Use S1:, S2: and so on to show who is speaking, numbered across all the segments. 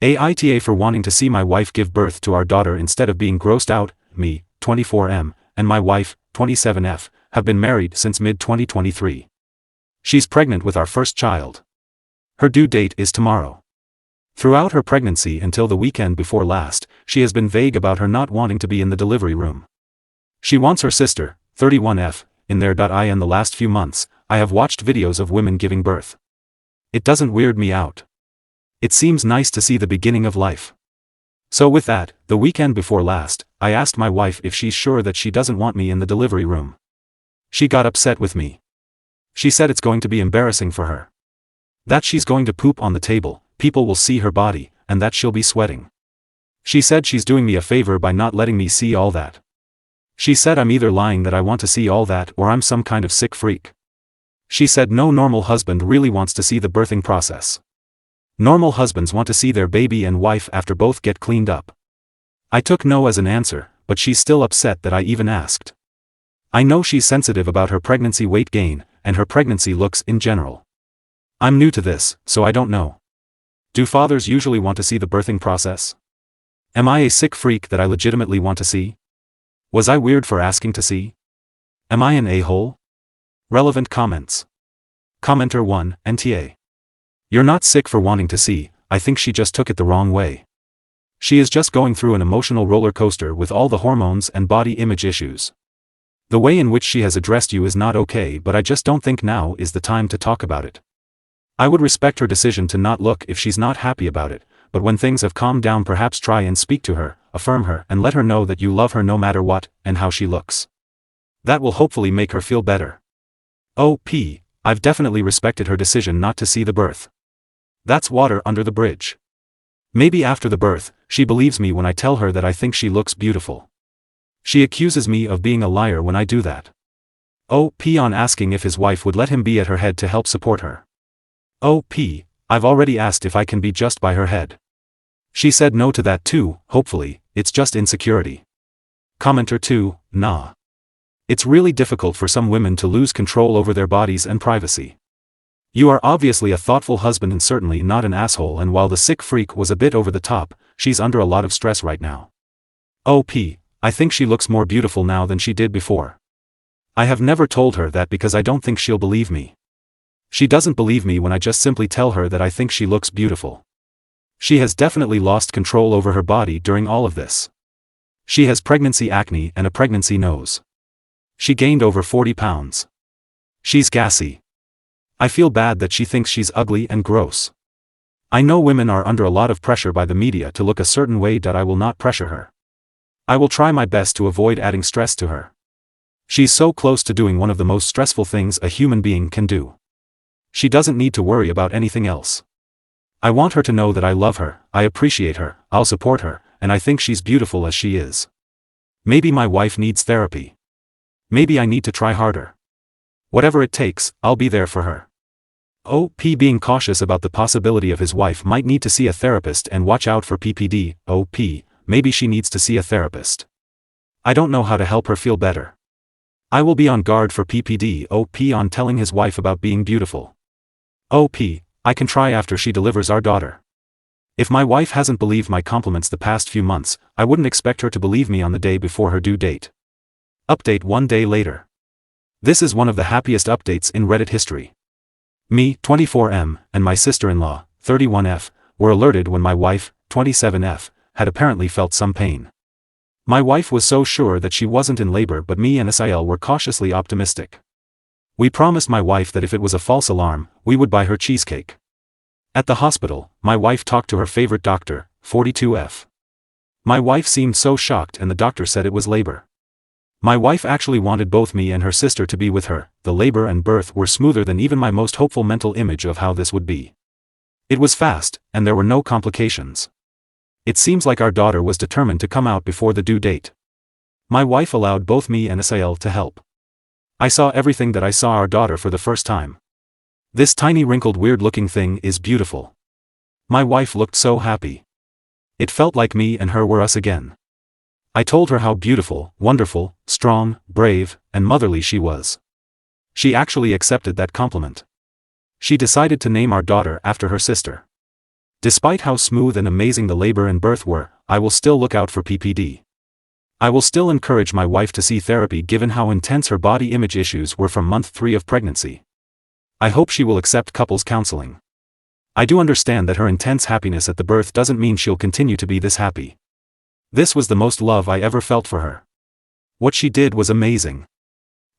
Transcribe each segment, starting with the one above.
S1: AITA for wanting to see my wife give birth to our daughter instead of being grossed out. Me, 24M, and my wife, 27F, have been married since mid-2023. She's pregnant with our first child. Her due date is tomorrow. Throughout her pregnancy until the weekend before last, she has been vague about her not wanting to be in the delivery room. She wants her sister, 31F, in there. In the last few months, I have watched videos of women giving birth. It doesn't weird me out. It seems nice to see the beginning of life. So with that, the weekend before last, I asked my wife if she's sure that she doesn't want me in the delivery room. She got upset with me. She said it's going to be embarrassing for her. That she's going to poop on the table, people will see her body, and that she'll be sweating. She said she's doing me a favor by not letting me see all that. She said I'm either lying that I want to see all that or I'm some kind of sick freak. She said no normal husband really wants to see the birthing process. Normal husbands want to see their baby and wife after both get cleaned up. I took no as an answer, but she's still upset that I even asked. I know she's sensitive about her pregnancy weight gain, and her pregnancy looks in general. I'm new to this, so I don't know. Do fathers usually want to see the birthing process? Am I a sick freak that I legitimately want to see? Was I weird for asking to see? Am I an a-hole? Relevant comments. Commenter 1, NTA. You're not sick for wanting to see, I think she just took it the wrong way. She is just going through an emotional roller coaster with all the hormones and body image issues. The way in which she has addressed you is not okay, but I just don't think now is the time to talk about it. I would respect her decision to not look if she's not happy about it, but when things have calmed down perhaps try and speak to her, affirm her and let her know that you love her no matter what, and how she looks. That will hopefully make her feel better. I've definitely respected her decision not to see the birth. That's water under the bridge. Maybe after the birth, she believes me when I tell her that I think she looks beautiful. She accuses me of being a liar when I do that. On asking if his wife would let him be at her head to help support her. I've already asked if I can be just by her head. She said no to that too, hopefully, it's just insecurity. Commenter 2, nah. It's really difficult for some women to lose control over their bodies and privacy. You are obviously a thoughtful husband and certainly not an asshole, and while the sick freak was a bit over the top, she's under a lot of stress right now. I think she looks more beautiful now than she did before. I have never told her that because I don't think she'll believe me. She doesn't believe me when I just simply tell her that I think she looks beautiful. She has definitely lost control over her body during all of this. She has pregnancy acne and a pregnancy nose. She gained over 40 pounds. She's gassy. I feel bad that she thinks she's ugly and gross. I know women are under a lot of pressure by the media to look a certain way. I will not pressure her. I will try my best to avoid adding stress to her. She's so close to doing one of the most stressful things a human being can do. She doesn't need to worry about anything else. I want her to know that I love her, I appreciate her, I'll support her, and I think she's beautiful as she is. Maybe my wife needs therapy. Maybe I need to try harder. Whatever it takes, I'll be there for her. Being cautious about the possibility of his wife might need to see a therapist and watch out for PPD. Maybe she needs to see a therapist. I don't know how to help her feel better. I will be on guard for PPD. On telling his wife about being beautiful. I can try after she delivers our daughter. If my wife hasn't believed my compliments the past few months, I wouldn't expect her to believe me on the day before her due date. Update 1 day later. This is one of the happiest updates in Reddit history. Me, 24M, and my sister-in-law, 31F, were alerted when my wife, 27F, had apparently felt some pain. My wife was so sure that she wasn't in labor, but me and Sil were cautiously optimistic. We promised my wife that if it was a false alarm, we would buy her cheesecake. At the hospital, my wife talked to her favorite doctor, 42F. My wife seemed so shocked and the doctor said it was labor. My wife actually wanted both me and her sister to be with her. The labor and birth were smoother than even my most hopeful mental image of how this would be. It was fast, and there were no complications. It seems like our daughter was determined to come out before the due date. My wife allowed both me and Sil to help. I saw everything that I saw our daughter for the first time. This tiny wrinkled weird-looking thing is beautiful. My wife looked so happy. It felt like me and her were us again. I told her how beautiful, wonderful, strong, brave, and motherly she was. She actually accepted that compliment. She decided to name our daughter after her sister. Despite how smooth and amazing the labor and birth were, I will still look out for PPD. I will still encourage my wife to see therapy given how intense her body image issues were from month 3 of pregnancy. I hope she will accept couples counseling. I do understand that her intense happiness at the birth doesn't mean she'll continue to be this happy. This was the most love I ever felt for her. What she did was amazing.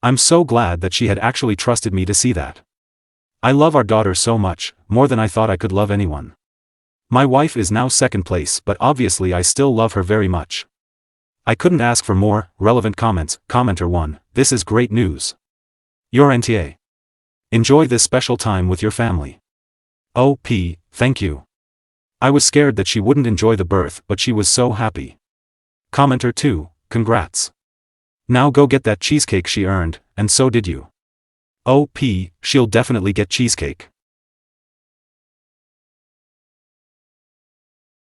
S1: I'm so glad that she had actually trusted me to see that. I love our daughter so much, more than I thought I could love anyone. My wife is now second place, but obviously I still love her very much. I couldn't ask for more. Relevant comments. Commenter 1, this is great news. Your NTA. Enjoy this special time with your family. OP, thank you. I was scared that she wouldn't enjoy the birth, but she was so happy. Commenter 2, congrats. Now go get that cheesecake she earned, and so did you. OP, she'll definitely get cheesecake.